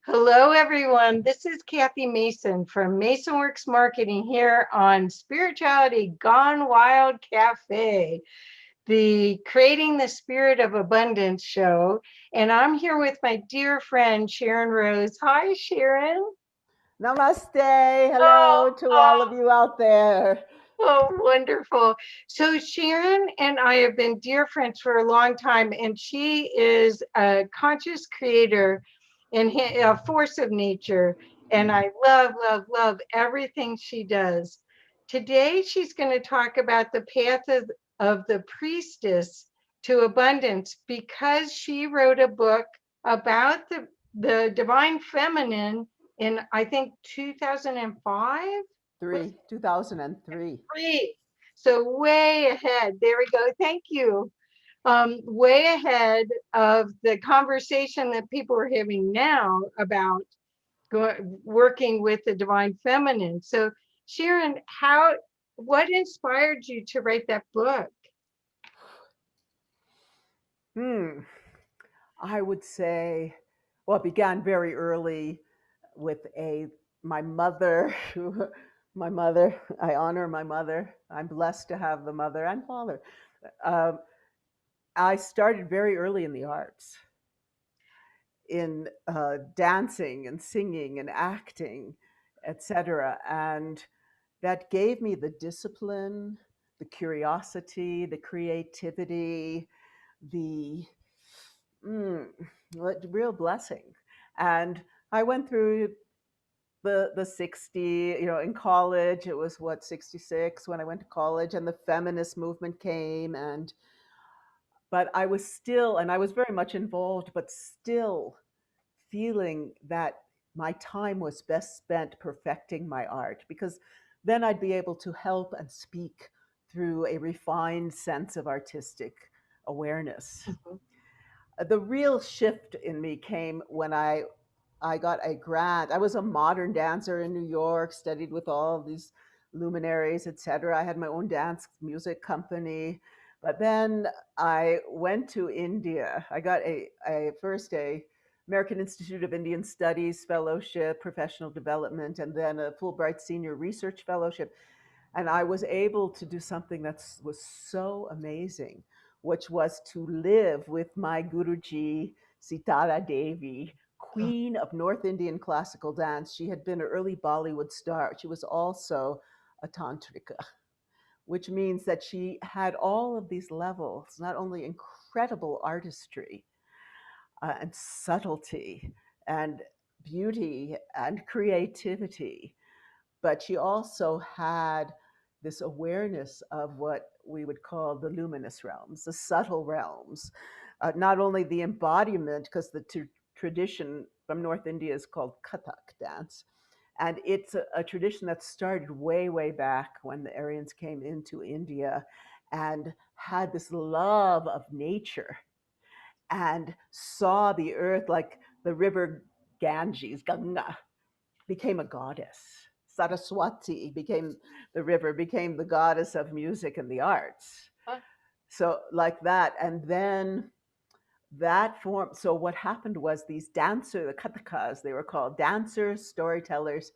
Hello, everyone. This is Kathy Mason from MasonWorks Marketing here on Spirituality Gone Wild Cafe, the Creating the Spirit of Abundance show. And I'm here with my dear friend, Sharron Rose. Hi, Sharron. Namaste. Oh, Hello to all of you out there. oh, wonderful. So, Sharon and I have been dear friends for a long time, and she is a conscious creator and a force of nature. And I love, love, love everything she does. Today, she's going to talk about the path of the priestess to abundance because she wrote a book about the divine feminine in, I think, 2005. Was 2003. Great. So way ahead. There we go. Thank you. Way ahead of the conversation that people are having now about working with the divine feminine. So, Sharon, what inspired you to write that book? Hmm. I would say, well, it began very early with my mother. My mother. I honor my mother. I'm blessed to have the mother and father. Um, I started very early in the arts, in dancing and singing and acting, etc. And that gave me the discipline, the curiosity, the creativity, the mm, real blessing. And I went through the 60, in college. It was what, 66 when I went to college, and the feminist movement came. But I was still, and I was very much involved, but still feeling that my time was best spent perfecting my art, because then I'd be able to help and speak through a refined sense of artistic awareness. Mhm. The real shift in me came when I got a grant. I was a modern dancer in New York, studied with all these luminaries, etc. I had my own dance music company. But then I went to India. I got a American Institute of Indian Studies fellowship, professional development, and then a Fulbright Senior Research Fellowship. And I was able to do something that was so amazing, which was to live with my Guruji, Sitara Devi, queen of North Indian classical dance. She had been an early Bollywood star. She was also a tantrika, which means that she had all of these levels, not only incredible artistry and subtlety and beauty and creativity, but she also had this awareness of what we would call the luminous realms, the subtle realms, not only the embodiment, because the tradition from North India is called Kathak dance. And it's a tradition that started way, way back when the Aryans came into India and had this love of nature and saw the earth like the river Ganges, Ganga, became a goddess. Saraswati became the river, became the goddess of music and the arts. Huh? So, like that. And then that form. So, what happened was these dancers, the Kathakas, they were called dancers, storytellers,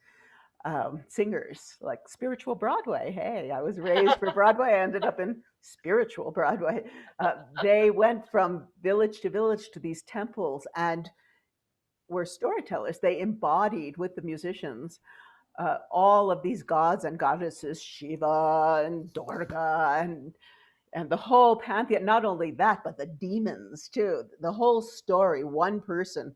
singers, like spiritual Broadway. Hey, I was raised for Broadway. I ended up in spiritual Broadway. They went from village to these temples and were storytellers. They embodied with the musicians all of these gods and goddesses, Shiva and Durga and the whole pantheon. Not only that, but the demons too. The whole story. One person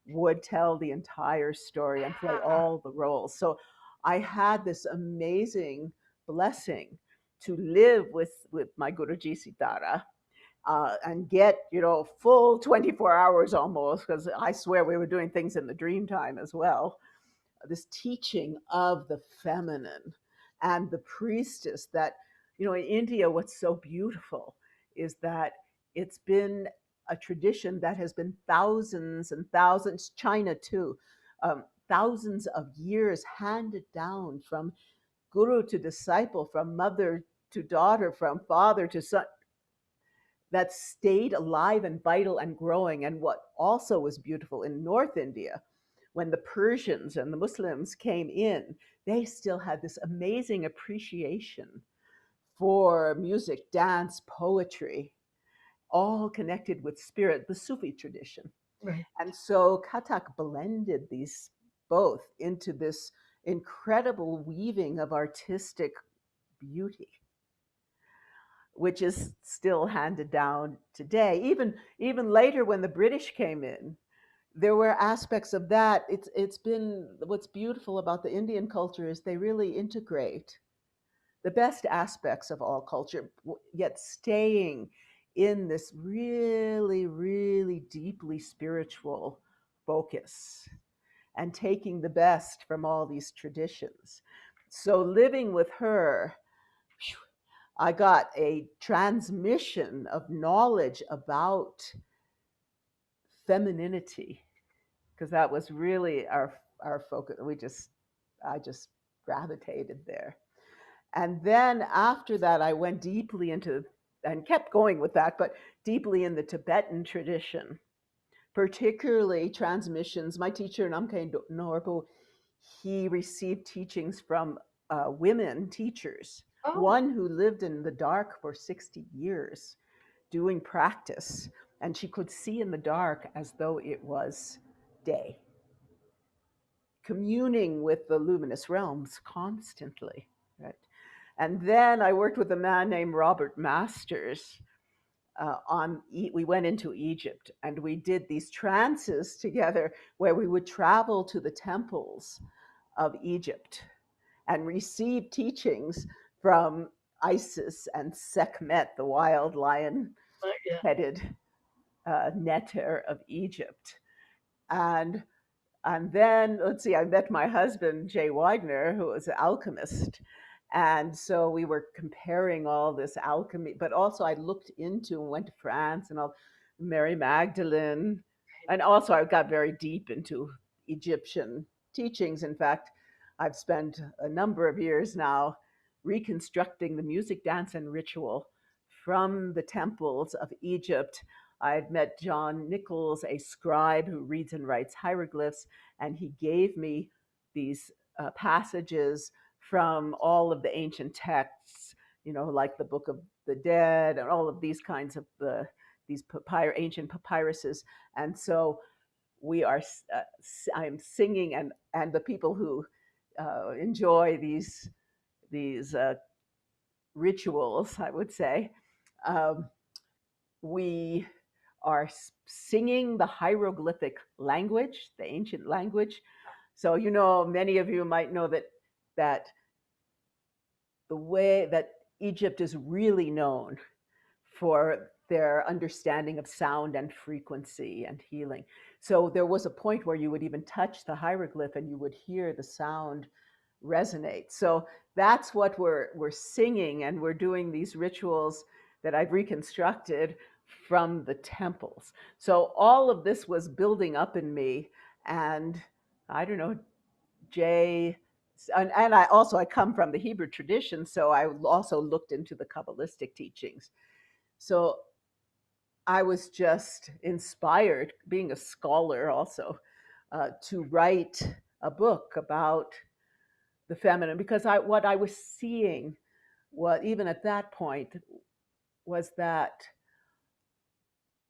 would tell the entire story and play all the roles. So I had this amazing blessing to live with my Guruji Sitara. And get full 24 hours almost, because I swear we were doing things in the dream time as well, this teaching of the feminine and the priestess. That in India, what's so beautiful is that it's been a tradition that has been thousands and thousands, China too, thousands of years handed down from guru to disciple, from mother to daughter, from father to son, that stayed alive and vital and growing. And what also was beautiful in North India when the Persians and the Muslims came in, they still had this amazing appreciation for music, dance, poetry, all connected with spirit, the Sufi tradition. Right. And so Kathak blended these both into this incredible weaving of artistic beauty, which is still handed down today. Even later, when the British came in, there were aspects of that. It's been what's beautiful about the Indian culture is they really integrate the best aspects of all culture, yet staying in this really, really deeply spiritual focus and taking the best from all these traditions. So living with her, I got a transmission of knowledge about femininity because that was really our focus. I just gravitated there. And then after that, I went deeply into and kept going with that, but deeply in the Tibetan tradition, particularly transmissions. My teacher, Namkhe Norbu, he received teachings from women teachers, Oh, one who lived in the dark for 60 years doing practice, and she could see in the dark as though it was day, communing with the luminous realms constantly, right? And then I worked with a man named Robert Masters. We went into Egypt and we did these trances together where we would travel to the temples of Egypt and receive teachings from Isis and Sekhmet, the wild lion yeah. headed neter of Egypt. And and then, let's see, I met my husband, Jay Widener, who was an alchemist. And so we were comparing all this alchemy, but also I looked into and went to France and all Mary Magdalene. And also I got very deep into Egyptian teachings. In fact, I've spent a number of years now reconstructing the music, dance, and ritual from the temples of Egypt. I had met John Nichols, a scribe who reads and writes hieroglyphs, and he gave me these passages from all of the ancient texts, like the Book of the Dead and all of these kinds of these ancient papyruses. And so we are, I'm singing, and the people who enjoy these rituals, I would say, um, we are singing the hieroglyphic language, the ancient language. So many of you might know that the way that Egypt is really known for their understanding of sound and frequency and healing. So there was a point where you would even touch the hieroglyph and you would hear the sound resonate. So that's what we're singing, and we're doing these rituals that I've reconstructed from the temples. So all of this was building up in me, and I don't know, Jay, and I come from the Hebrew tradition, so I also looked into the Kabbalistic teachings. So I was just inspired, being a scholar also, to write a book about the feminine, because what I was seeing, what even at that point, was that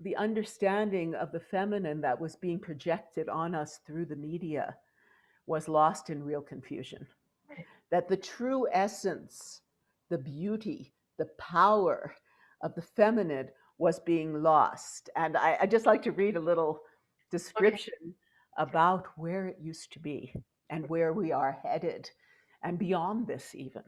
the understanding of the feminine that was being projected on us through the media was lost in real confusion. Right. That the true essence, the beauty, the power of the feminine was being lost. And I just like to read a little Okay. description about where it used to be and where we are headed, and beyond this, even.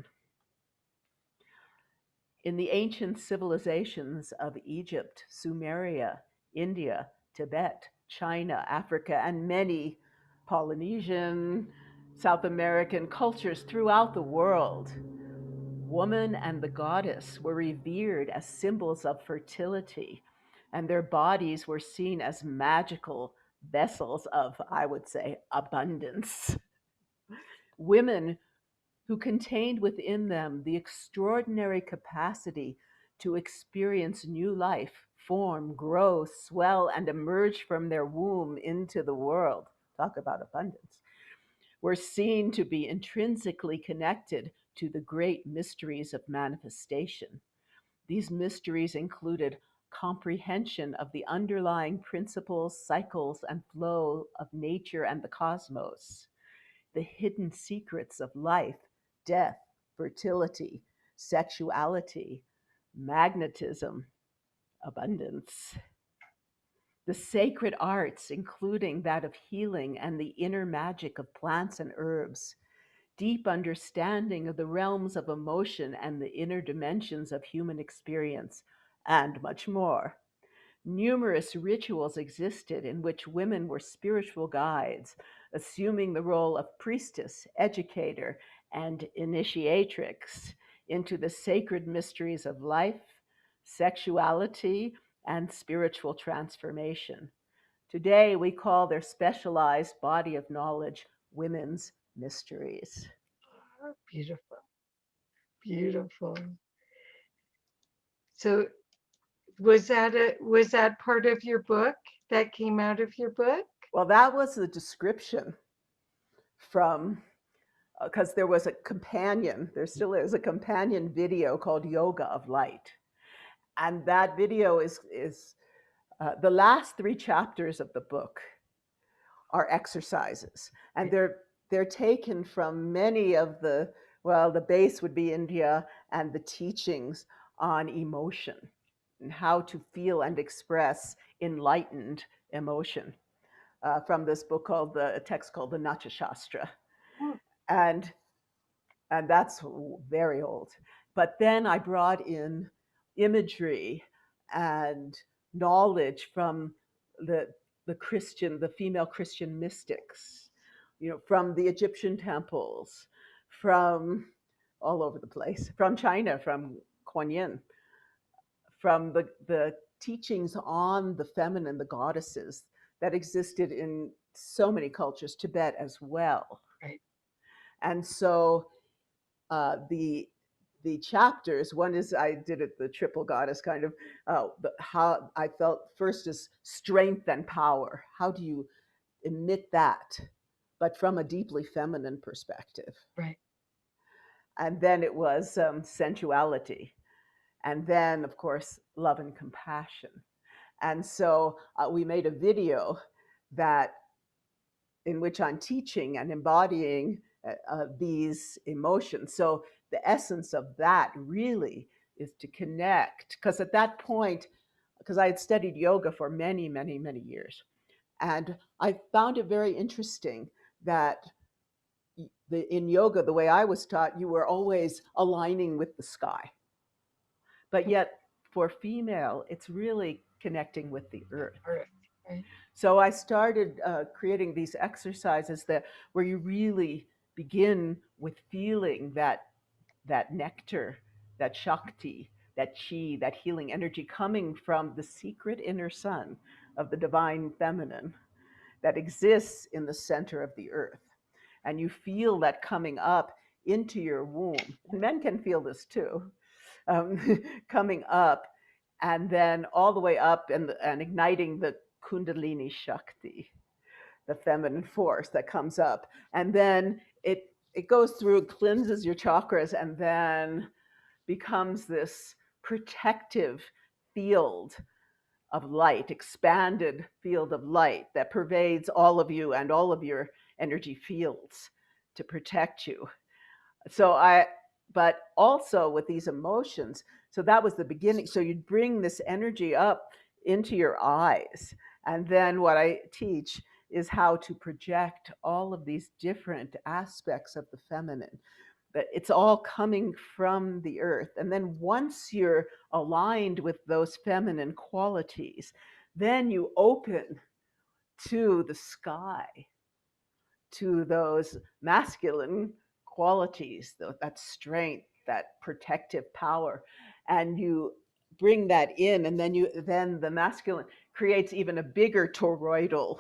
In the ancient civilizations of Egypt, Sumeria, India, Tibet, China, Africa, and many Polynesian, South American cultures throughout the world, woman and the goddess were revered as symbols of fertility, and their bodies were seen as magical vessels of, I would say, abundance. Women who contained within them the extraordinary capacity to experience new life, form, grow, swell, and emerge from their womb into the world. talk about abundance, were seen to be intrinsically connected to the great mysteries of manifestation. These mysteries included comprehension of the underlying principles, cycles, and flow of nature and the cosmos, the hidden secrets of life, death, fertility, sexuality, magnetism, abundance, the sacred arts, including that of healing and the inner magic of plants and herbs, deep understanding of the realms of emotion and the inner dimensions of human experience, and much more. Numerous rituals existed in which women were spiritual guides, assuming the role of priestess, educator, and initiatrix into the sacred mysteries of life, sexuality, and spiritual transformation. Today, we call their specialized body of knowledge women's mysteries. Oh, beautiful, beautiful. So was that part of your book that came out of your book? Well, that was the description from, because there was a companion, there still is a companion video called Yoga of Light. And that video is the last three chapters of the book are exercises. And they're taken from many of the, well, the base would be India and the teachings on emotion and how to feel and express enlightened emotion, from this book called a text called the Natya Shastra. Oh, And and that's very old. But then I brought in imagery and knowledge from the the female Christian mystics, from the Egyptian temples, from all over the place, from China, from Kuan Yin, from the teachings on the feminine, the goddesses that existed in so many cultures, Tibet as well. right, And so the chapters. One is I did it the triple goddess kind of, how I felt first is strength and power. How do you emit that, but from a deeply feminine perspective? right. And then it was sensuality, and then of course love and compassion. And so we made a video that in which I'm teaching and embodying these emotions. So the essence of that really is to connect, because at that point, because I had studied yoga for many, many, many years, and I found it very interesting that in yoga, the way I was taught, you were always aligning with the sky, but yet for female, it's really connecting with the earth. Earth, right, So I started creating these exercises that where you really begin with feeling that nectar, that shakti, that chi, that healing energy coming from the secret inner sun of the divine feminine that exists in the center of the earth. And you feel that coming up into your womb. And men can feel this too, coming up, and then all the way up and igniting the Kundalini Shakti, the feminine force that comes up. And then it goes through, cleanses your chakras, and then becomes this protective field of light, expanded field of light that pervades all of you and all of your energy fields to protect you. So but also with these emotions, so that was the beginning. So you'd bring this energy up into your eyes, and then what I teach is how to project all of these different aspects of the feminine, that it's all coming from the earth. And then once you're aligned with those feminine qualities, then you open to the sky, to those masculine qualities, that strength, that protective power, and you bring that in, and then the masculine creates even a bigger toroidal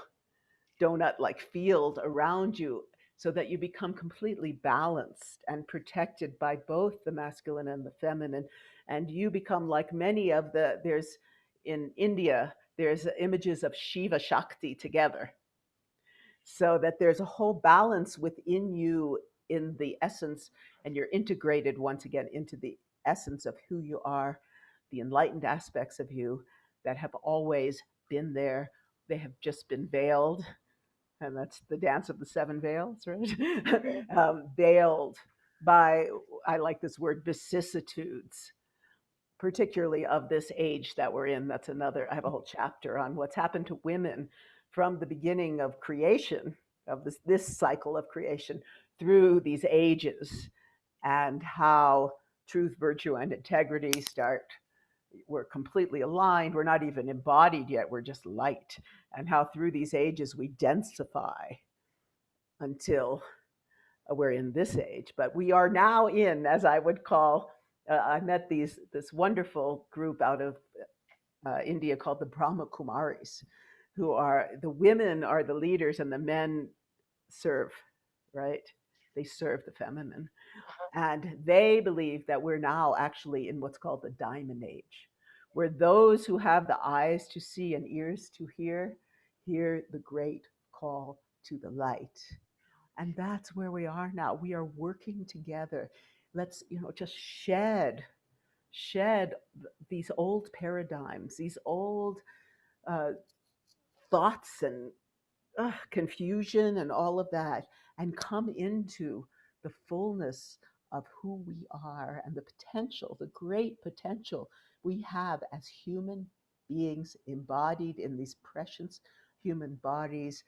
donut like field around you, so that you become completely balanced and protected by both the masculine and the feminine. And you become like many of there's in India, there's images of Shiva Shakti together. so that there's a whole balance within you in the essence, and you're integrated once again into the essence of who you are, the enlightened aspects of you that have always been there. They have just been veiled, and that's the dance of the seven veils, right? Veiled by, I like this word, vicissitudes, particularly of this age that we're in. That's another, I have a whole chapter on what's happened to women from the beginning of creation, of this cycle of creation, through these ages, and how truth, virtue, and integrity start. We're completely aligned. We're not even embodied yet. We're just light. And how through these ages we densify until we're in this age. But we are now in, as I would call, I met this wonderful group out of India called the Brahma Kumaris, who are the women are the leaders and the men serve, right? They serve the feminine. And they believe that we're now actually in what's called the diamond age, where those who have the eyes to see and ears to hear the great call to the light. And that's where we are now. We are working together. Let's, just shed these old paradigms, these old uh, thoughts and confusion and all of that, and come into the fullness of who we are and the potential, the great potential we have as human beings embodied in these precious human bodies,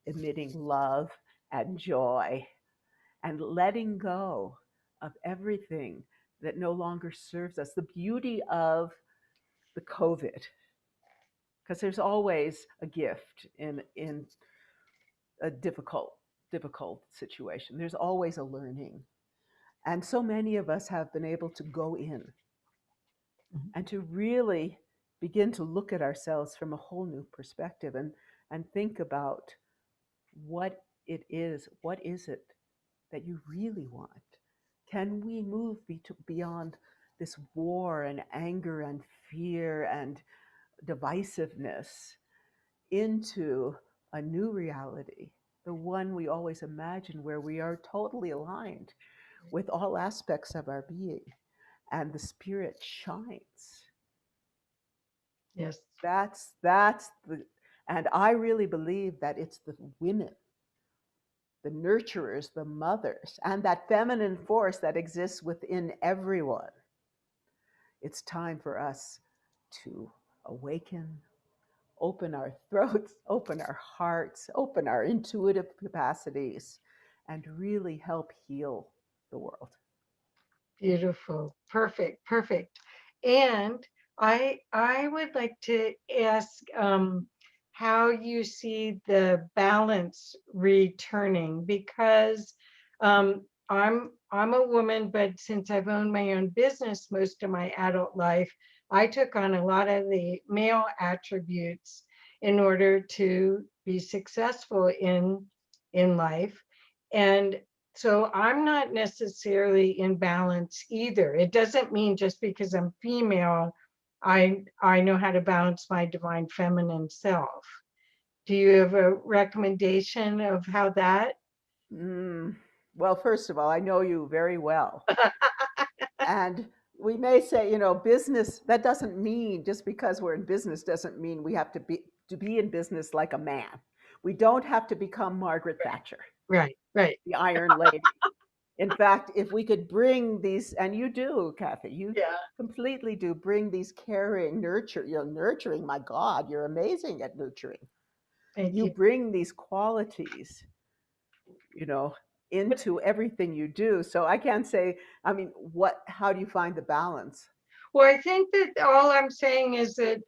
emitting love and joy and letting go of everything that no longer serves us. The beauty of the COVID, because there's always a gift in a difficult situation. There's always a learning. And so many of us have been able to go in and to really begin to look at ourselves from a whole new perspective and think about what it is. What is it that you really want? Can we move beyond this war and anger and fear and divisiveness into a new reality, the one we always imagine, where we are totally aligned with all aspects of our being and the spirit shines? Yes. That's the, and I really believe that it's the women, the nurturers, the mothers, and that feminine force that exists within everyone. It's time for us to awaken, open our throats, open our hearts, open our intuitive capacities, and really help heal the world. Beautiful. Perfect. Perfect. And I would like to ask how you see the balance returning, because I'm a woman, but since I've owned my own business most of my adult life, I took on a lot of the male attributes in order to be successful in life. And so I'm not necessarily in balance either. It doesn't mean just because I'm female, I know how to balance my divine feminine self. Do you have a recommendation of how that? Mm. Well, first of all, I know you very well. And we may say, business, that doesn't mean, just because we're in business doesn't mean we have to be in business like a man. We don't have to become Margaret Thatcher, Right, right. the Iron Lady. In fact, if we could bring these, and you do, Kathy, you Yeah, completely do bring these caring, nurturing, my God, you're amazing at nurturing. thank You you. bring these qualities, you know, into everything you do. So I can't say, I mean, how do you find the balance? Well, I think that all I'm saying is that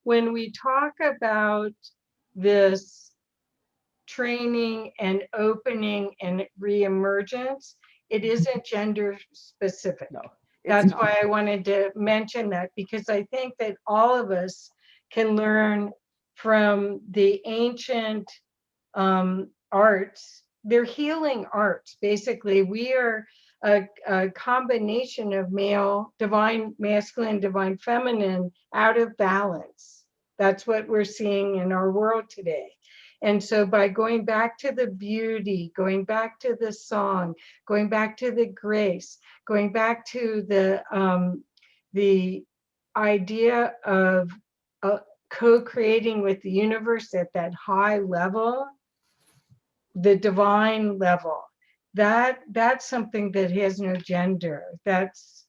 when we talk about this training and opening and reemergence, it isn't gender specific. No, it's That's not. why I wanted to mention that, because I think that all of us can learn from the ancient arts. They're healing arts. Basically, we are a combination of male, divine masculine, divine feminine out of balance. That's what we're seeing in our world today. And so by going back to the beauty, going back to the song, going back to the grace, going back to the idea of uh, co-creating with the universe at that high level, the divine level, that's something that has no gender. That's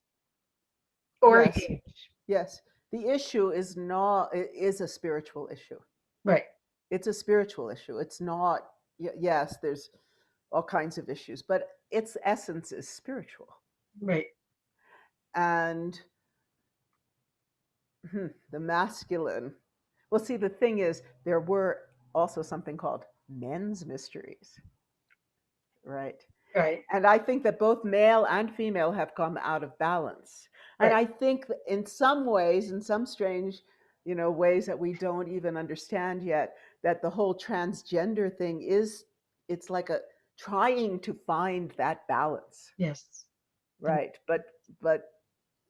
or Yes, yes. The issue is not, it is a spiritual issue. right, It's a spiritual issue. It's not, yes, there's all kinds of issues, but its essence is spiritual. right, And the masculine, well, see, the thing is, there were also something called men's mysteries, right? right, And I think that both male and female have come out of balance. And right. I think that in some ways, in some strange, ways that we don't even understand yet, that the whole transgender thing is, it's like a trying to find that balance, Yes. right? But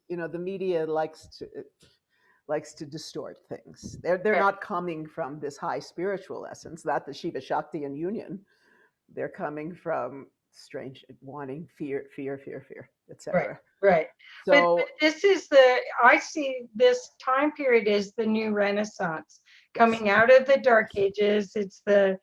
the media likes to distort things. They're Right, not coming from this high spiritual essence, that the Shiva Shakti and union. They're coming from strange wanting fear, fear, fear, fear, right, etc. right. But So this is I see this time period as the new Renaissance yes, coming out of the Dark Ages. It's the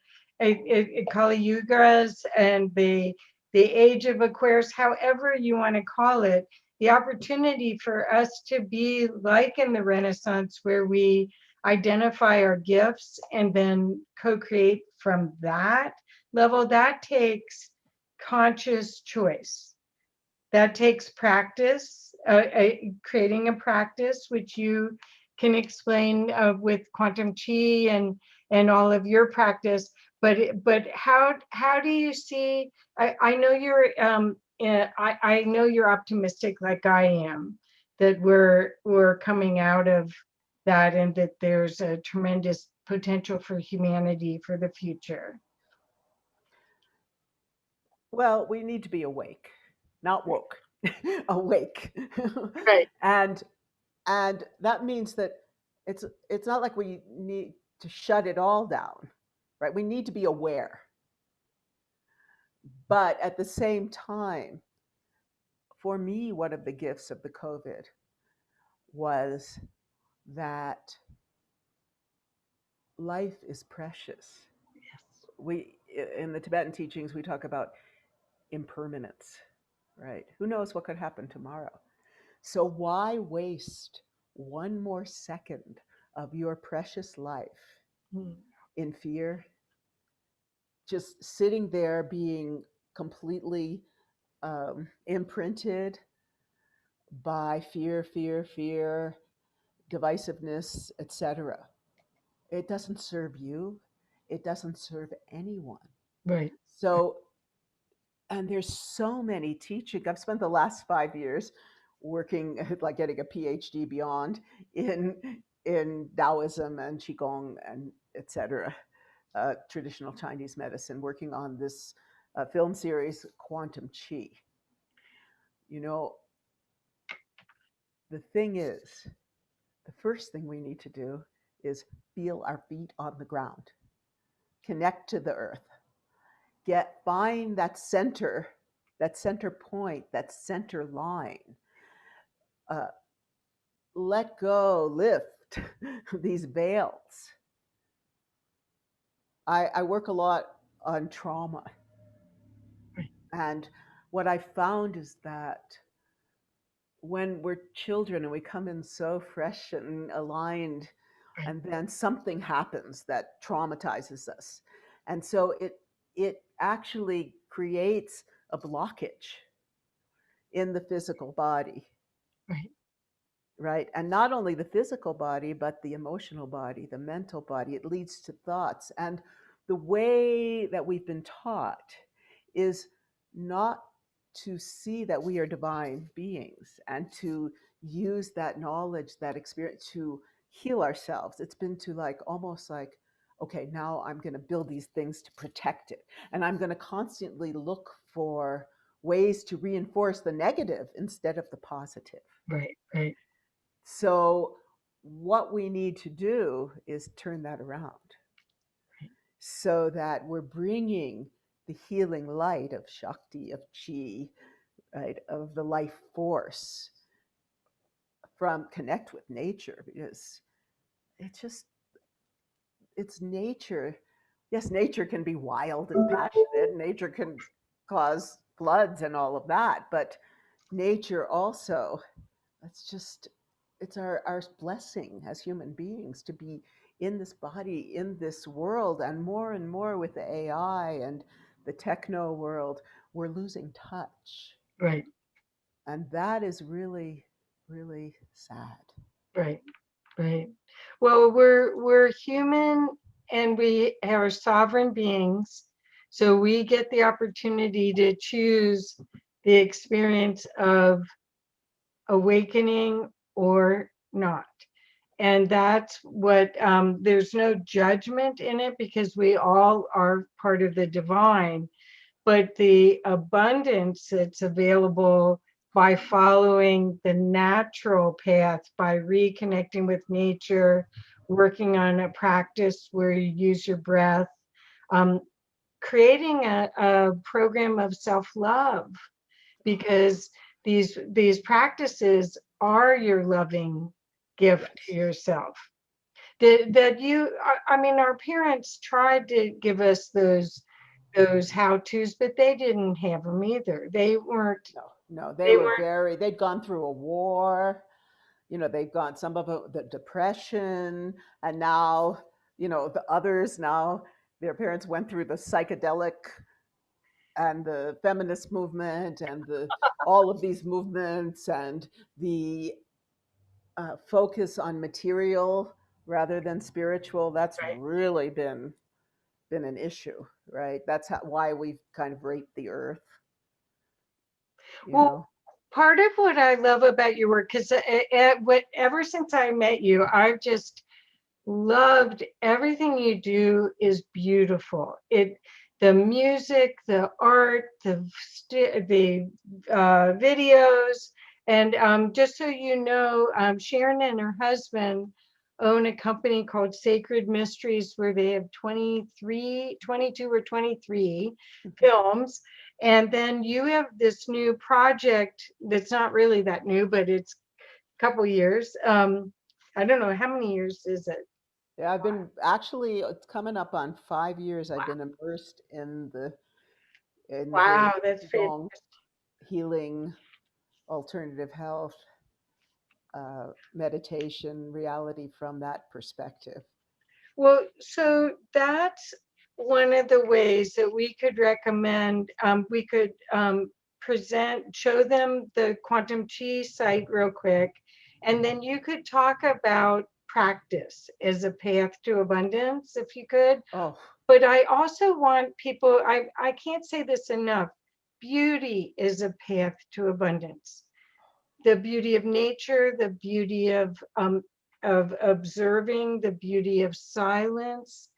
Kali Yugas and the Age of Aquarius, however you want to call it. The opportunity for us to be like in the Renaissance, where we identify our gifts and then co-create from that level, that takes conscious choice. That takes practice, creating a practice, which you can explain with quantum chi and all of your practice. But how do you see? I know you're I know you're optimistic like I am, that we're coming out of that and that there's a tremendous potential for humanity for the future. well, we need to be awake, not woke, awake, Right, and and that means that it's not like we need to shut it all down, right? We need to be aware, but at the same time, for me, one of the gifts of the COVID was that life is precious. We in the Tibetan teachings we talk about impermanence, right? Who knows what could happen tomorrow? So why waste one more second of your precious life yes. in fear, just sitting there being completely imprinted by fear, fear, fear, divisiveness, etc. It doesn't serve you. It doesn't serve anyone. Right, So, and there's so many teaching. I've spent the last 5 years working, like getting a PhD beyond in Taoism and Qigong and etc. Traditional Chinese medicine, working on this film series, Quantum Chi. You know, the thing is, the first thing we need to do is feel our feet on the ground, connect to the earth, find that center point, that center line. Uh, Let go, lift these veils. I work a lot on trauma, right, and what I found is that when we're children and we come in so fresh and aligned, right, and then something happens that traumatizes us, and so it actually creates a blockage in the physical body, right, right? And not only the physical body, but the emotional body, the mental body. It leads to thoughts. And the way that we've been taught is not to see that we are divine beings and to use that knowledge, that experience to heal ourselves. It's been to like almost like, okay, now I'm going to build these things to protect it. And I'm going to constantly look for ways to reinforce the negative instead of the positive. right, right. So, what we need to do is turn that around. so that we're bringing the healing light of Shakti, of Chi, right, of the life force from connect with nature because it's just it's nature. Yes, nature can be wild and passionate. Nature can cause floods and all of that, but nature also, it's just it's our blessing as human beings to be in this body, in this world, and more with the AI and the techno world, we're losing touch. Right, And that is really, really sad. right, right. Well, we're human and we are sovereign beings, so we get the opportunity to choose the experience of awakening or not. And that's what, there's no judgment in it because we all are part of the divine, but the abundance that's available by following the natural path, by reconnecting with nature, working on a practice where you use your breath, um, creating a program of self-love, because these practices are your loving gift to Yes. yourself. That you, I mean, our parents tried to give us those how tos, but they didn't have them either. No, no, they They were weren't very, they'd gone through a war, they've gone some of the depression, and now, the others now, their parents went through the psychedelic and the feminist movement and all of these movements and the focus on material rather than spiritual. That's right. really been an issue, right? That's why we've kind of raped the earth, you Well, know. part of what I love about your work, because ever since I met you, I've just loved everything you do is beautiful. The music, the art, the videos, and just so you know, Sharon and her husband own a company called Sacred Mysteries, where they have 23, 22 or 23 films. And then you have this new project that's not really that new, but it's a couple years. I don't know how many years is it? Yeah, I've been actually, it's coming up on 5 years I've been immersed in the Wow, that's Qigong fantastic. healing, alternative health, meditation, reality from that perspective. Well, so that's one of the ways that we could recommend. We could show them the Quantum Chi site real quick, and then you could talk about practice as a path to abundance, if you could. Oh, But I also want people, I can't say this enough. Beauty is a path to abundance. The beauty of nature, the beauty of observing, the beauty of silence.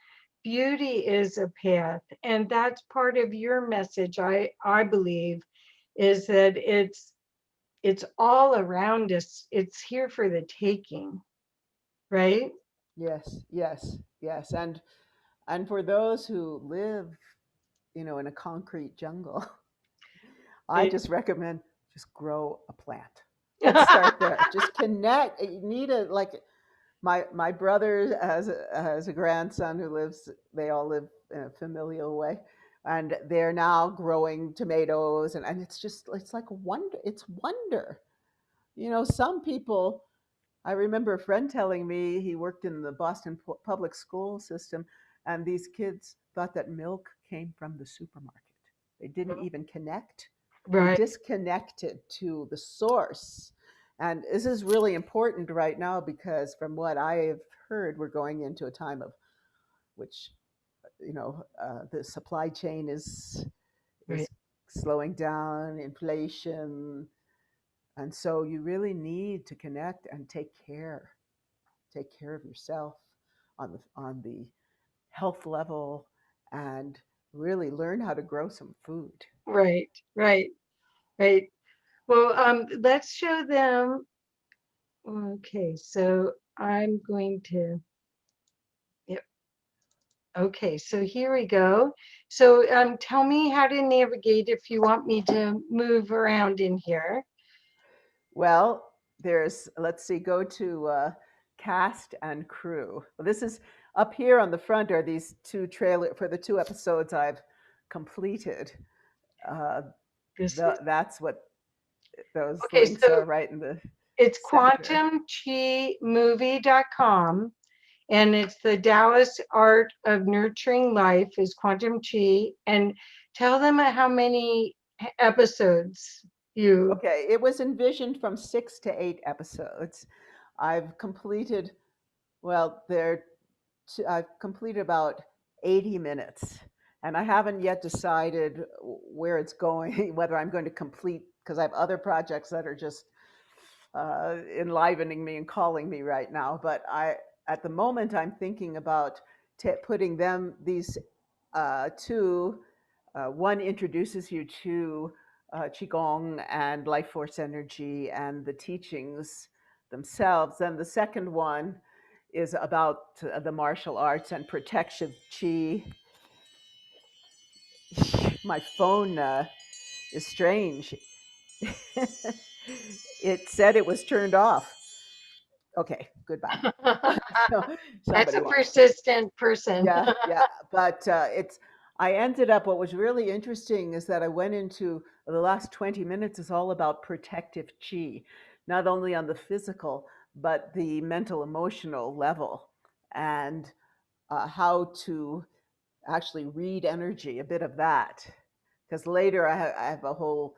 Beauty is a path, and that's part of your message. I believe is that it's all around us. It's here for the taking, right? yes, yes, yes. And for those who live, in a concrete jungle, I It, just recommend just grow a plant. Let's start there. Just connect. You need a like my brother has a grandson who lives. They all live in a familial way, and they're now growing tomatoes, and it's like wonder. It's wonder. Some people. I remember a friend telling me he worked in the Boston public school system, and these kids thought that milk came from the supermarket. They didn't even connect. They right, disconnected to the source. And this is really important right now because, from what I have heard, we're going into a time of which the supply chain right, is slowing down, inflation, and so you really need to connect and take care of yourself on the health level and really learn how to grow some food. right, right, right. Well, let's show them. Okay, so I'm going to. Yep. Okay, so here we go. So tell me how to navigate if you want me to move around in here. Well, there's, let's see, go to cast and crew. Well, this is up here on the front are these two trailer for the two episodes I've completed. Uh, This is that's what those okay, links so are right in the it's center. quantumchimovie.com, and it's the Taoist art of nurturing life is quantum chi. And tell them how many episodes you. Okay, it was envisioned from 6 to 8 episodes. I've completed, well, I've completed about 80 minutes, and I haven't yet decided where it's going, whether I'm going to complete, because I have other projects that are just enlivening me and calling me right now. But at the moment, I'm thinking about putting these two. One introduces you to Qigong and life force energy and the teachings themselves. And the second one is about the martial arts and protection Qi. My phone is strange. It said it was turned off. Okay, goodbye. So That's somebody a wants to. persistent person. Yeah, yeah. But I ended up, what was really interesting is that I went into the last 20 minutes is all about protective chi, not only on the physical, but the mental, emotional level, and how to actually read energy, a bit of that. Because later I have a whole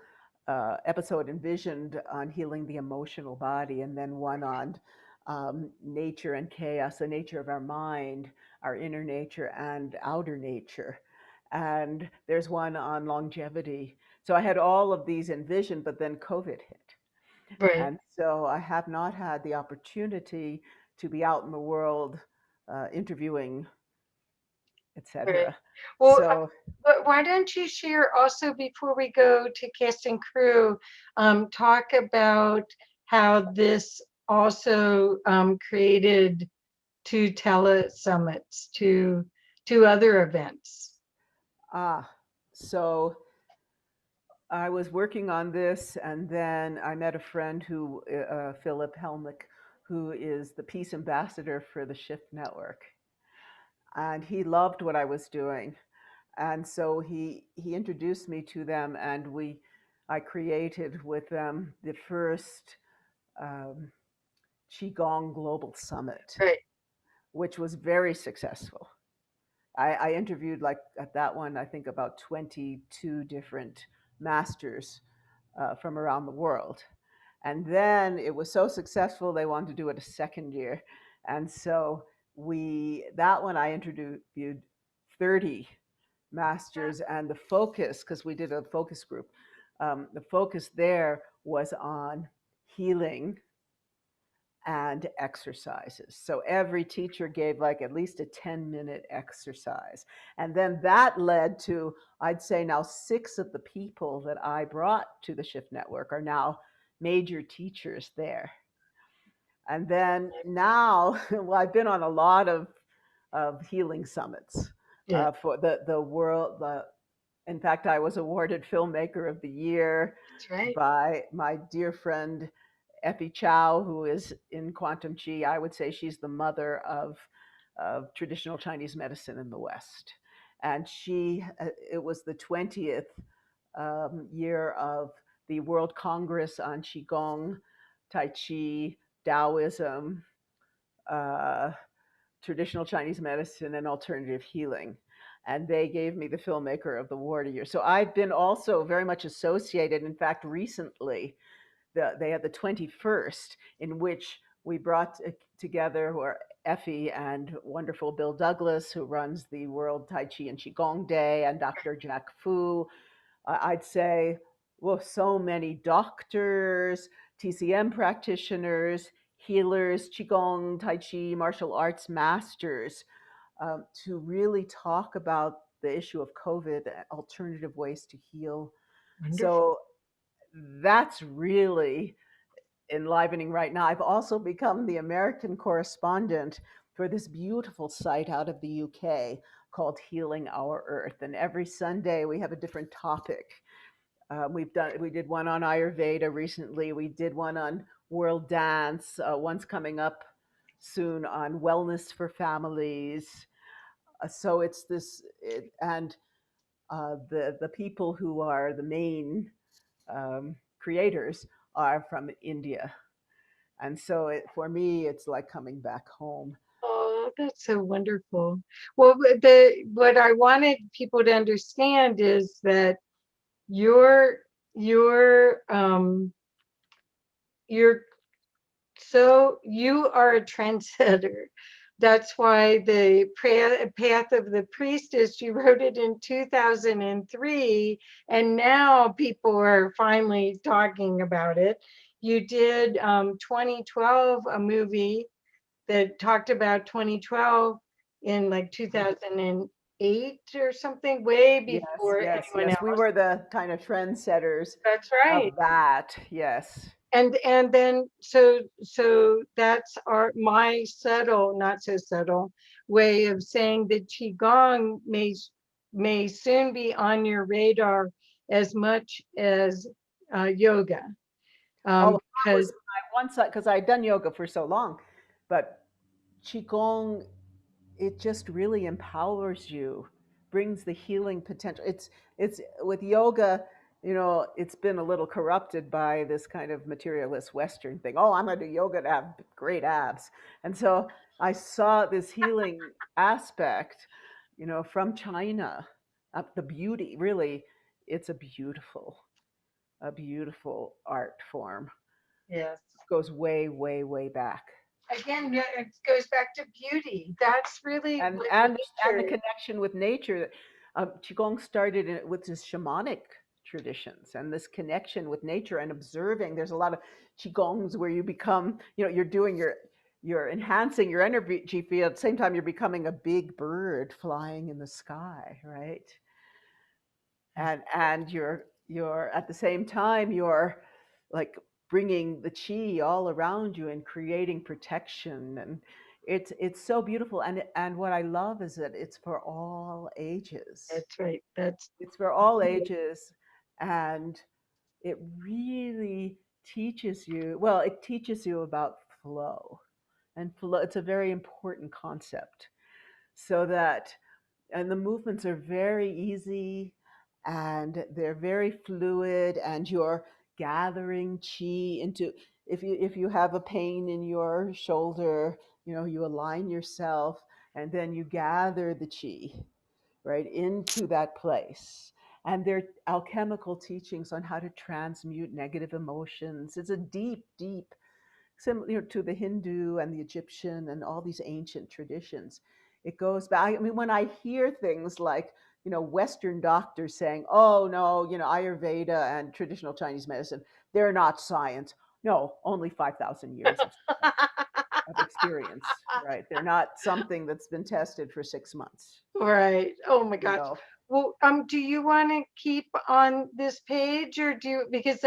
episode envisioned on healing the emotional body, and then one on nature and chaos, the nature of our mind, our inner nature and outer nature. And there's one on longevity. So I had all of these envisioned, but then COVID hit. Right, And so I have not had the opportunity to be out in the world interviewing, right. etc. Well, So but why don't you share also before we go to cast and crew, talk about how this also created two telesummits, two other events. ah, so I was working on this, and then I met a friend Philip Helmick, who is the peace ambassador for the Shift Network, and he loved what I was doing, and so he introduced me to them, and I created with them the first um, Qigong Global Summit, Right, which was very successful. I interviewed, like at that one, I think about 22 different masters from around the world. And then it was so successful, they wanted to do it a second year. And so that one I interviewed 30 masters, and the focus, because we did a focus group, the focus there was on healing and exercises. So every teacher gave like at least a 10-minute exercise. And then that led to, I'd say now 6 of the people that I brought to the Shift Network are now major teachers there. And then now, well, I've been on a lot of healing summits yeah, for the world. In fact, I was awarded Filmmaker of the Year that's right. by my dear friend Effie Chow, who is in Quantum Chi. I would say she's the mother of traditional Chinese medicine in the West. And it was the 20th year of the World Congress on Qigong, Tai Chi, Taoism, uh, traditional Chinese medicine, and alternative healing. And they gave me the Filmmaker of the Year. So I've been also very much associated. In fact, recently, they had the 21st, in which we brought together where Effie and wonderful Bill Douglas, who runs the World Tai Chi and Qigong Day, and Dr. Jack Fu. I'd say, well, so many doctors, TCM practitioners, healers, Qigong, Tai Chi, martial arts masters, to really talk about the issue of COVID, alternative ways to heal. Wonderful. So that's really enlivening right now. I've also become the American correspondent for this beautiful site out of the UK called Healing Our Earth. And every Sunday we have a different topic. We did one on Ayurveda recently. We did one on world dance. One's coming up soon on wellness for families. So it's this, and the people who are the main creators are from India, and so for me, it's like coming back home. Oh, that's so wonderful. Well, the what I wanted people to understand is that you're you're um you're so you are a trendsetter. That's why the Path of the Priestess, you wrote it in 2003, and now people are finally talking about it. You did 2012, a movie that talked about 2012 in like 2008 or something, way Yes, before yes, anyone yes. We else. were the kind of trendsetters That's right. of that. Yes. And then so that's our my subtle, not so subtle way of saying that qigong may soon be on your radar as much as yoga, Oh, that because was my one side because I'd done yoga for so long, but qigong, it just really empowers you, brings the healing potential. It's with yoga, it's been a little corrupted by this kind of materialist Western thing. Oh, I'm going to do yoga to have great abs, and so I saw this healing aspect, from China. The beauty, really, it's a beautiful art form. yes, Goes way, way, way back. again, yeah, it goes back to beauty. That's really and what and and the nature. connection with nature. Qigong started with this shamanic traditions and this connection with nature and observing. There's a lot of qigongs where you become, you're doing you're enhancing your energy field. At the same time, you're becoming a big bird flying in the sky, right? And you're at the same time you're like bringing the chi all around you and creating protection, and it's so beautiful. And what I love is that it's for all ages. That's right. That's It's for all ages, and it really teaches you, well, it teaches you about flow. And flow, it's a very important concept, so that, and the movements are very easy and they're very fluid, and you're gathering chi into, if you have a pain in your shoulder, you align yourself and then you gather the chi right into that place. And there are alchemical teachings on how to transmute negative emotions. It's a deep, deep, similar to the Hindu and the Egyptian and all these ancient traditions. It goes back. I mean, when I hear things like, Western doctors saying, oh, no, Ayurveda and traditional Chinese medicine, they're not science. No, only 5,000 years of experience, right? They're not something that's been tested for 6 months, right. Oh my you gosh. know. Well, do you want to keep on this page, or do you, because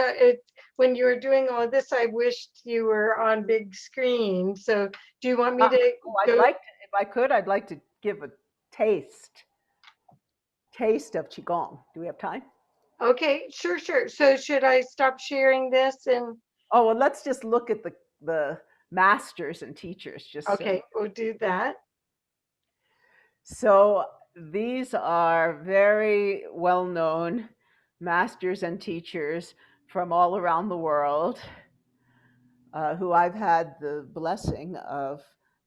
when you were doing all this, I wished you were on big screen. So do you want me to Oh, go? if I could, I'd like to give a taste, taste of Qigong. Do we have time? Okay, sure, sure. So should I stop sharing this and Oh, well, let's just look at the masters and teachers, just okay, we'll do that. so these are very well-known masters and teachers from all around the world, who I've had the blessing of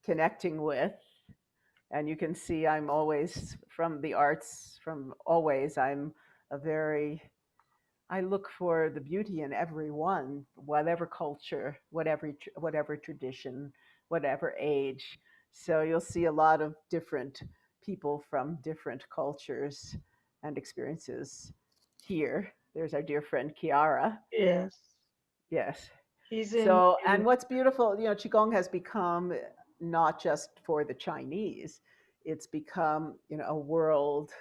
connecting with. And you can see I'm always from the arts, from always. I'm a very, I look for the beauty in everyone, whatever culture, whatever tradition, whatever age. So you'll see a lot of different people from different cultures and experiences here. There's our dear friend Kiara. Yes. Yes. He's So, in and what's beautiful, Qigong has become not just for the Chinese, it's become, a world.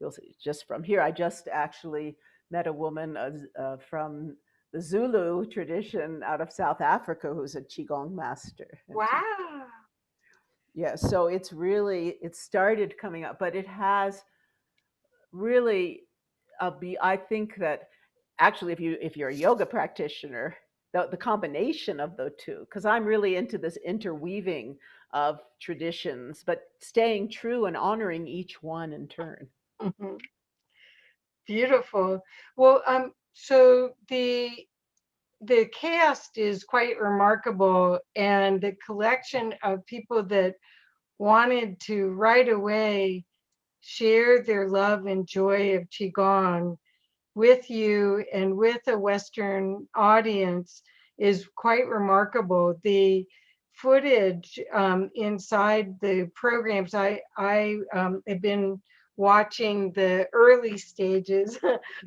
You'll see, just from here, I just actually met a woman from the Zulu tradition out of South Africa who's a Qigong master. And wow. Yeah, so it's really it started coming up, but it has really be I think that actually if you're a yoga practitioner, the combination of the two, because I'm really into this interweaving of traditions, but staying true and honoring each one in turn. Mhm. Beautiful. Well, so the cast is quite remarkable, and the collection of people that wanted to right away share their love and joy of qigong with you and with a Western audience is quite remarkable. The footage inside the programs, I have been watching the early stages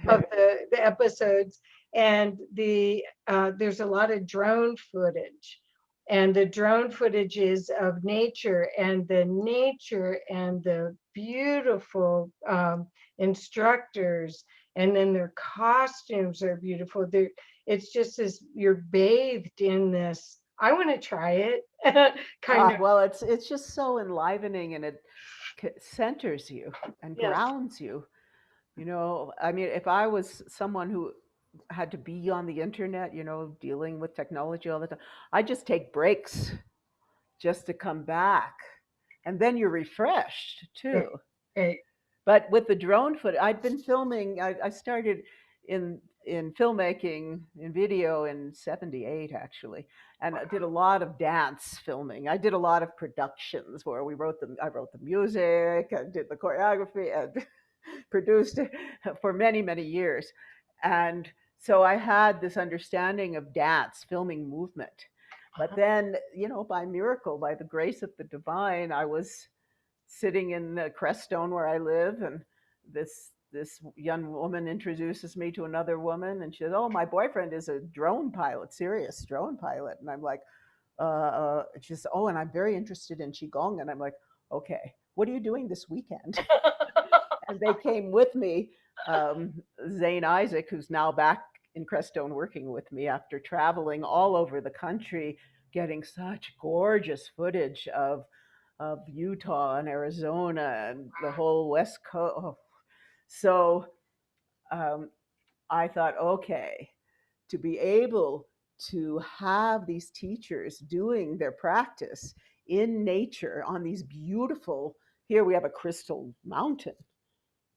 of the episodes, and there's a lot of drone footage. And the drone footage is of nature, and the nature and the beautiful instructors, and then their costumes are beautiful. It's just as you're bathed in this. I want to try it, kind of. Well, it's just so enlivening, and it centers you and Yes. grounds you. You know, I mean, if I was someone who had to be on the internet, dealing with technology all the time, I just take breaks just to come back. And then you're refreshed Right, too. right. But with the drone footage, I'd been filming, I started in filmmaking in video in 78 actually, and I did a lot of dance filming. I did a lot of productions where I wrote the music, I did the choreography, and produced it for many, many years. And so I had this understanding of dance, filming movement. But then, by miracle, by the grace of the divine, I was sitting in Crestone where I live, and this young woman introduces me to another woman, and she says, "Oh, my boyfriend is a drone pilot, serious drone pilot." And I'm like, she says, "Oh, and I'm very interested in qigong." And I'm like, "Okay, what are you doing this weekend?" And they came with me. Zane Isaac, who's now back in Crestone working with me after traveling all over the country, getting such gorgeous footage of Utah and Arizona and the whole West Coast. Oh. So um, I thought, okay, to be able to have these teachers doing their practice in nature on these beautiful, here we have a crystal mountain,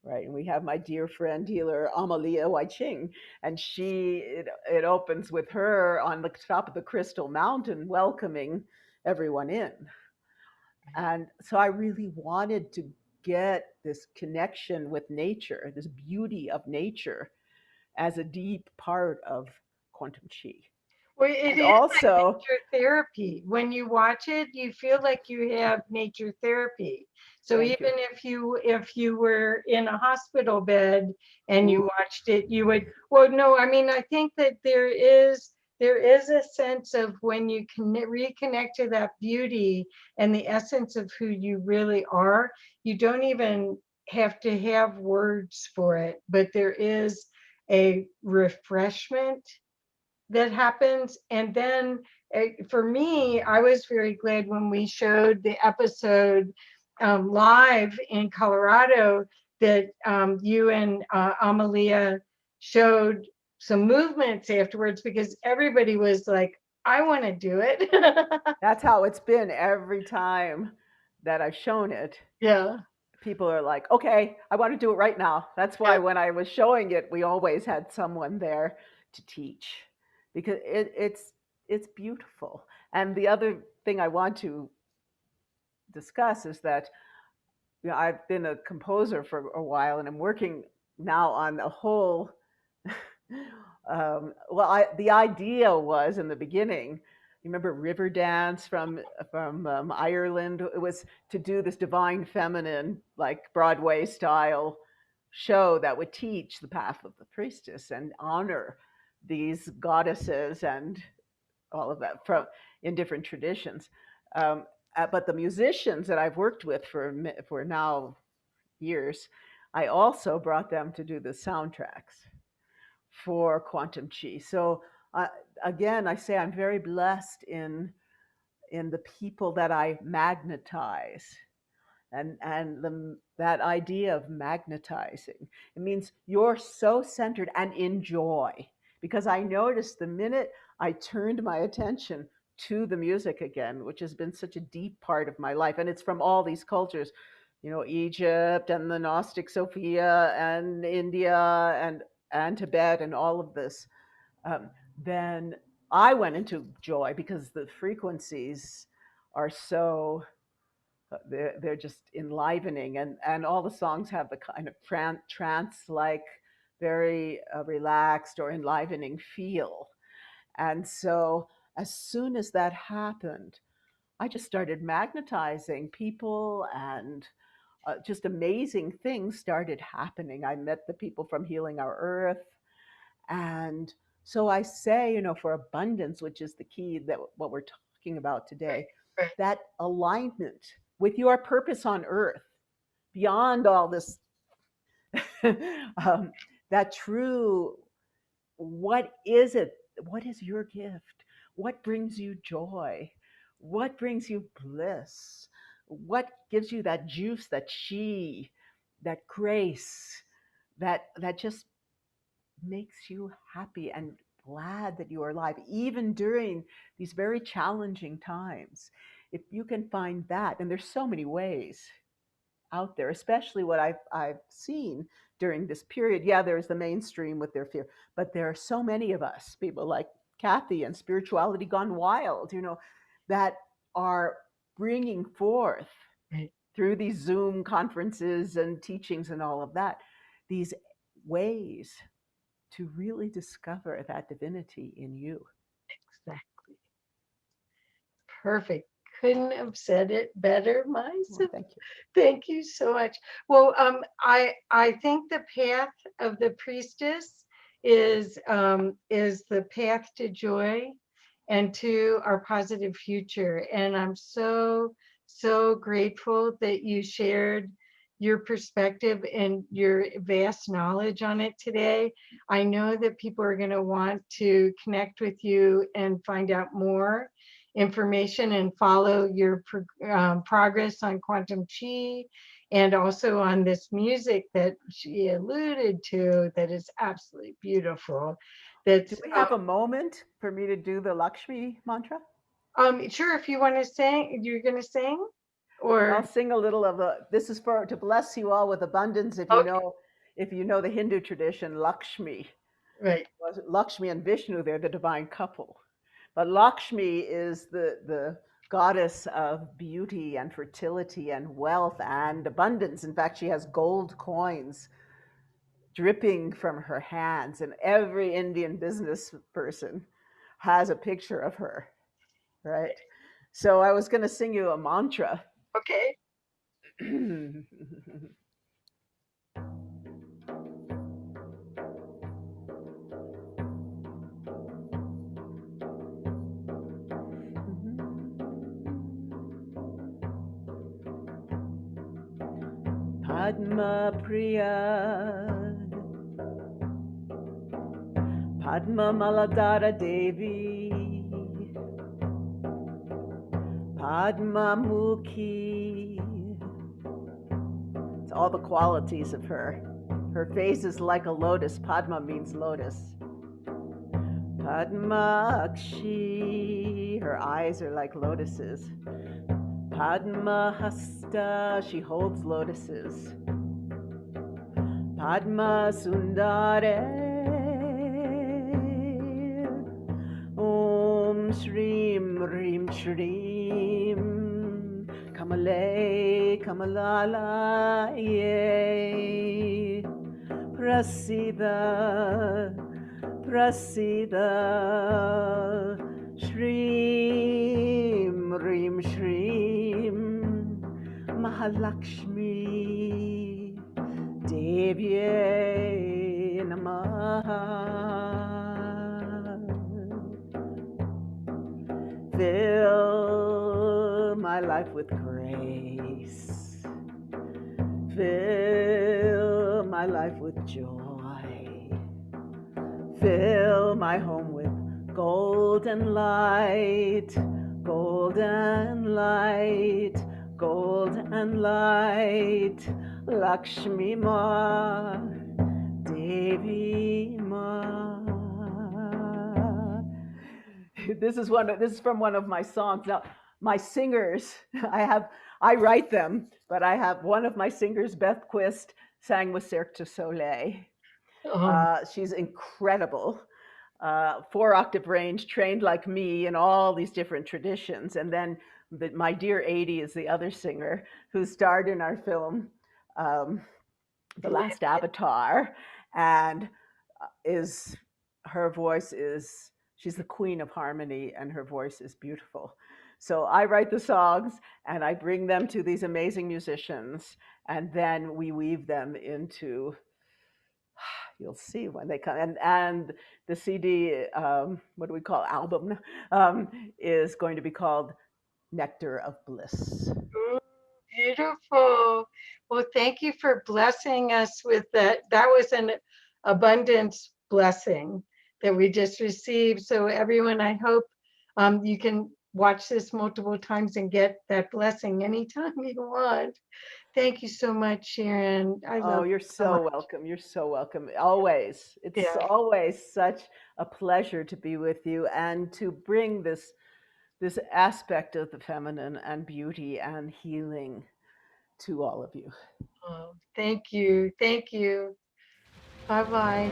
right? And we have my dear friend healer Amalia Waiching, and it opens with her on the top of the crystal mountain welcoming everyone in. And so I really wanted to get this connection with nature, this beauty of nature, as a deep part of quantum chi. Well, it And is like also, nature therapy. When you watch it, you feel like you have nature therapy. So thank even you. if you were in a hospital bed and you Ooh, watched it, you would, well, no, I mean, I think that there is a sense of when you can reconnect to that beauty and the essence of who you really are, you don't even have to have words for it, but there is a refreshment that happens. And then for me, I was very glad when we showed the episode live in Colorado that you and Amalia showed some movements afterwards, because everybody was like, I want to do it. that's how it's been every time that I've shown it. Yeah. People are like, okay, I want to do it right now. That's why Yeah. when I was showing it, we always had someone there to teach because it's beautiful. And the other thing I want to discuss is that I've been a composer for a while, and I'm working now on a whole. The idea was in the beginning. You remember River Dance from Ireland? It was to do this divine feminine, like Broadway style show that would teach the path of the priestess and honor these goddesses and all of that from in different traditions. Um, but the musicians that I've worked with for now years, I also brought them to do the soundtracks for Quantum Chi. So uh, again, I say I'm very blessed in in the people that I magnetize. That idea of magnetizing, it means you're so centered and in joy. Because I noticed the minute I turned my attention to the music again, which has been such a deep part of my life, and it's from all these cultures, Egypt and the Gnostic Sophia and India and Tibet and all of this, then I went into joy because the frequencies are so they're just enlivening, and all the songs have the kind of trance like, very relaxed or enlivening feel. And so as soon as that happened, I just started magnetizing people, and just amazing things started happening. I met the people from Healing Our Earth. And so I say, for abundance, which is the key, that what we're talking about today, Right. that alignment with your purpose on earth, beyond all this, that true, what is it? What is your gift? What brings you joy? What brings you bliss? What gives you that juice, that chi, that grace, that just makes you happy and glad that you are alive, even during these very challenging times? If you can find that, and there's so many ways out there, especially what I've seen during this period. Yeah, there's the mainstream with their fear, but there are so many of us, people like Kathy and Spirituality Gone Wild, that are bringing forth Right. through these Zoom conferences and teachings and all of that, these ways to really discover that divinity in you. Exactly. Perfect. Couldn't have said it better Well, myself. thank you. Thank you so much. Well, I think the path of the priestess is the path to joy and to our positive future. And I'm so grateful that you shared your perspective and your vast knowledge on it today. I know that people are going to want to connect with you and find out more information and follow your progress on quantum chi, and also on this music that she alluded to that is absolutely beautiful. Do That's we have a moment for me to do the Lakshmi mantra? sure, if you want to sing, you're going to sing, I'll or sing a little of the. This is for to bless you all with abundance. okay, If you know the Hindu tradition, Lakshmi, right, Lakshmi and Vishnu, they're the divine couple. But Lakshmi is the goddess of beauty and fertility and wealth and abundance. In fact, she has gold coins dripping from her hands, and every Indian business person has a picture of her, right? So I was going to sing you a mantra. okay, Padma Priya, Padma Maladara Devi, Padma Mukhi. It's all the qualities of her. Her face is like a lotus. Padma means lotus. Padma Akshi, her eyes are like lotuses. Padma Hasta, she holds lotuses. Padma Sundare, Om Shrim Rim Shrim, Kamale Kamalala Ye, Prasida Prasida, Shrim Rim Shrim, Mahalakshmi Devye Namaha. Fill my life with grace. Fill my life with joy. Fill my home with golden light, golden golden light, golden light, Lakshmi Ma, Devi Ma. This is from one of my songs. Now, my singers, I write them, but I have one of my singers, Beth Quist, sang with Cirque du Soleil. Oh, She's incredible. 4 octave range, trained like me in all these different traditions. And then my dear 80 is the other singer who starred in our film, um, The Last Avatar, and is her voice is she's the queen of harmony, and her voice is beautiful. So I write the songs and I bring them to these amazing musicians, and then we weave them into, you'll see when they come. And the CD, what do we call album, is going to be called Nectar of Bliss. ooh, beautiful. Well, thank you for blessing us with that. That was an abundance blessing that we just received. So, everyone, I hope you can watch this multiple times and get that blessing anytime you want. Thank you so much, Sharon. I Oh, love you're you so much. so welcome. You're so welcome. Always. It's Yeah. always such a pleasure to be with you and to bring this aspect of the feminine and beauty and healing to all of you. Oh, thank you. Thank you. Bye bye.